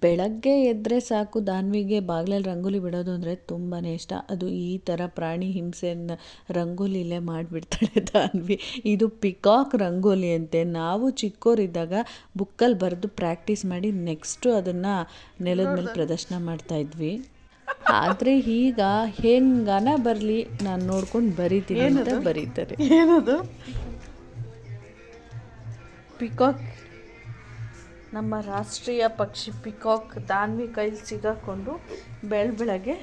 ಬೆಳಗ್ಗೆ ಎದ್ದರೆ ಸಾಕು ದಾನ್ವಿಗೆ ಬಾಗಿಲಲ್ಲಿ ರಂಗೋಲಿ ಬಿಡೋದು ಅಂದರೆ ತುಂಬಾ ಇಷ್ಟ. ಅದು ಈ ಥರ ಪ್ರಾಣಿ ಹಿಂಸೆಯನ್ನು ರಂಗೋಲಿಲೇ ಮಾಡಿಬಿಡ್ತಾಳೆ ದಾನ್ವಿ. ಇದು ಪಿಕಾಕ್ ರಂಗೋಲಿ ಅಂತೆ. ನಾವು ಚಿಕ್ಕವರಿದ್ದಾಗ ಬುಕ್ಕಲ್ಲಿ ಬರೆದು ಪ್ರಾಕ್ಟೀಸ್ ಮಾಡಿ ನೆಕ್ಸ್ಟು ಅದನ್ನು ನೆಲದ ಮೇಲೆ ಪ್ರದರ್ಶನ ಮಾಡ್ತಾಯಿದ್ವಿ. ಆದರೆ ಈಗ ಹೆಂಗನ ಬರಲಿ ನಾನು ನೋಡ್ಕೊಂಡು ಬರಿತೀನಿ ಅಂತ ಬರೀತಾರೆ. ಏನದು? ಪಿಕಾಕ್, ನಮ್ಮ ರಾಷ್ಟ್ರೀಯ ಪಕ್ಷಿ ಪಿಕಾಕ್ ದಾನ್ವಿ ಕೈಲಿ ಸಿಗಾಕೊಂಡು ಬೆಳಗ್ಗೆ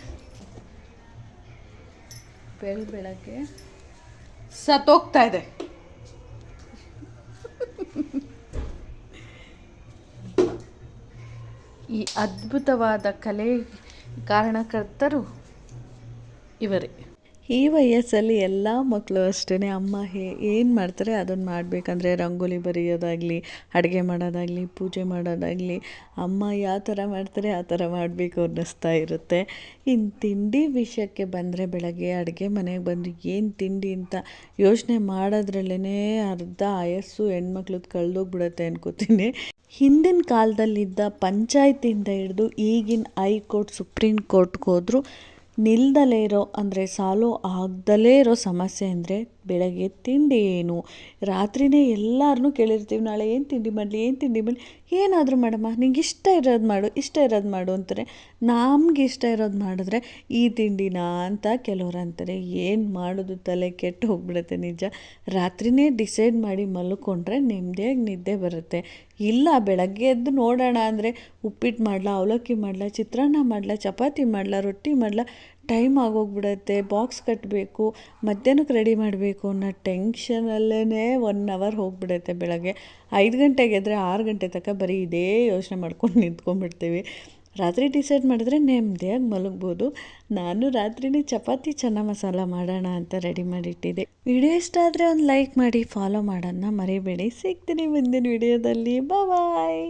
ಸತ್ತೋಗ್ತಾ ಇದೆ. ಈ ಅದ್ಭುತವಾದ ಕಲೆ ಕಾರಣಕರ್ತರು ಇವರೇ. ಈ ವಯಸ್ಸಲ್ಲಿ ಎಲ್ಲ ಮಕ್ಕಳು ಅಷ್ಟೇ, ಅಮ್ಮ ಏನು ಮಾಡ್ತಾರೆ ಅದನ್ನು ಮಾಡಬೇಕಂದ್ರೆ ರಂಗೋಲಿ ಬರೆಯೋದಾಗಲಿ, ಅಡುಗೆ ಮಾಡೋದಾಗಲಿ, ಪೂಜೆ ಮಾಡೋದಾಗಲಿ, ಅಮ್ಮ ಯಾವ ಥರ ಮಾಡ್ತಾರೆ ಆ ಥರ ಮಾಡಬೇಕು ಅನ್ನಿಸ್ತಾ ಇರುತ್ತೆ. ಇನ್ನು ತಿಂಡಿ ವಿಷಯಕ್ಕೆ ಬಂದರೆ ಬೆಳಗ್ಗೆ ಅಡುಗೆ ಮನೆಗೆ ಬಂದು ಏನು ತಿಂಡಿ ಅಂತ ಯೋಚನೆ ಮಾಡೋದ್ರಲ್ಲೇ ಅರ್ಧ ಆಯಸ್ಸು ಹೆಣ್ಮಕ್ಳದ್ದು ಕಳೆದೋಗ್ಬಿಡುತ್ತೆ ಅನ್ಕೋತೀನಿ. ಹಿಂದಿನ ಕಾಲದಲ್ಲಿದ್ದ ಪಂಚಾಯತಿಯಿಂದ ಹಿಡಿದು ಈಗಿನ ಹೈಕೋರ್ಟ್ ಸುಪ್ರೀಂ ಕೋರ್ಟ್ಗೆ ಹೋದರೂ ನಿಲ್ದಲೇ ಇರೋ ಅಂದರೆ ಸಾಲ್ವ್ ಆಗದಲೇ ಇರೋ ಸಮಸ್ಯೆ ಅಂದರೆ ಬೆಳಗ್ಗೆ ತಿಂಡಿ ಏನು. ರಾತ್ರಿಯೇ ಎಲ್ಲರನ್ನೂ ಕೇಳಿರ್ತೀವಿ, ನಾಳೆ ಏನು ತಿಂಡಿ ಮಾಡಲಿ, ಏನಾದರೂ ಮಾಡಮ್ಮ, ನಿಂಗೆ ಇಷ್ಟ ಇರೋದು ಮಾಡು ಅಂತಾರೆ. ನಮ್ಗೆ ಇಷ್ಟ ಇರೋದು ಮಾಡಿದ್ರೆ ಈ ತಿಂಡಿನಾ ಅಂತ ಕೆಲವ್ರು ಅಂತಾರೆ. ಏನು ಮಾಡೋದು, ತಲೆ ಕೆಟ್ಟು ಹೋಗ್ಬಿಡುತ್ತೆ ನಿಜ. ರಾತ್ರಿಯೇ ಡಿಸೈಡ್ ಮಾಡಿ ಮಲ್ಕೊಂಡ್ರೆ ನೆಮ್ಮದಿಯಾಗಿ ನಿದ್ದೆ ಬರುತ್ತೆ. ಇಲ್ಲ ಬೆಳಗ್ಗೆ ಎದ್ದು ನೋಡೋಣ ಅಂದರೆ ಉಪ್ಪಿಟ್ಟು ಮಾಡಲಾ, ಅವಲಕ್ಕಿ ಮಾಡಲಾ, ಚಿತ್ರಾನ್ನ ಮಾಡಲಾ, ಚಪಾತಿ ಮಾಡಲಾ, ರೊಟ್ಟಿ ಮಾಡಲಾ, ಟೈಮ್ ಆಗೋಗ್ಬಿಡತ್ತೆ. ಬಾಕ್ಸ್ ಕಟ್ಟಬೇಕು, ಮಧ್ಯಾಹ್ನಕ್ಕೆ ರೆಡಿ ಮಾಡಬೇಕು ಅನ್ನೋ ಟೆನ್ಷನಲ್ಲೇ 1 ಅವರ್ ಹೋಗಿಬಿಡುತ್ತೆ. ಬೆಳಗ್ಗೆ 5 ಗಂಟೆಗೆ ಎದ್ದರೆ 6 ಗಂಟೆ ತನಕ ಬರೀ ಇದೇ ಯೋಚನೆ ಮಾಡ್ಕೊಂಡು ನಿಂತ್ಕೊಂಡ್ಬಿಡ್ತೀವಿ. ರಾತ್ರಿ ಡಿಸೈಡ್ ಮಾಡಿದ್ರೆ ನೆಮ್ಮದಿಯಾಗಿ ಮಲಗ್ಬೋದು. ನಾನು ರಾತ್ರಿನೇ ಚಪಾತಿ ಚೆನ್ನ ಮಸಾಲ ಮಾಡೋಣ ಅಂತ ರೆಡಿ ಮಾಡಿಟ್ಟಿದ್ದೆ. ವಿಡಿಯೋ ಇಷ್ಟ ಆದರೆ ಒಂದು ಲೈಕ್ ಮಾಡಿ, ಫಾಲೋ ಮಾಡೋದನ್ನ ಮರಿಬೇಡಿ. ಸಿಗ್ತೀನಿ ಮುಂದಿನ ವಿಡಿಯೋದಲ್ಲಿ. ಬಾಯ್.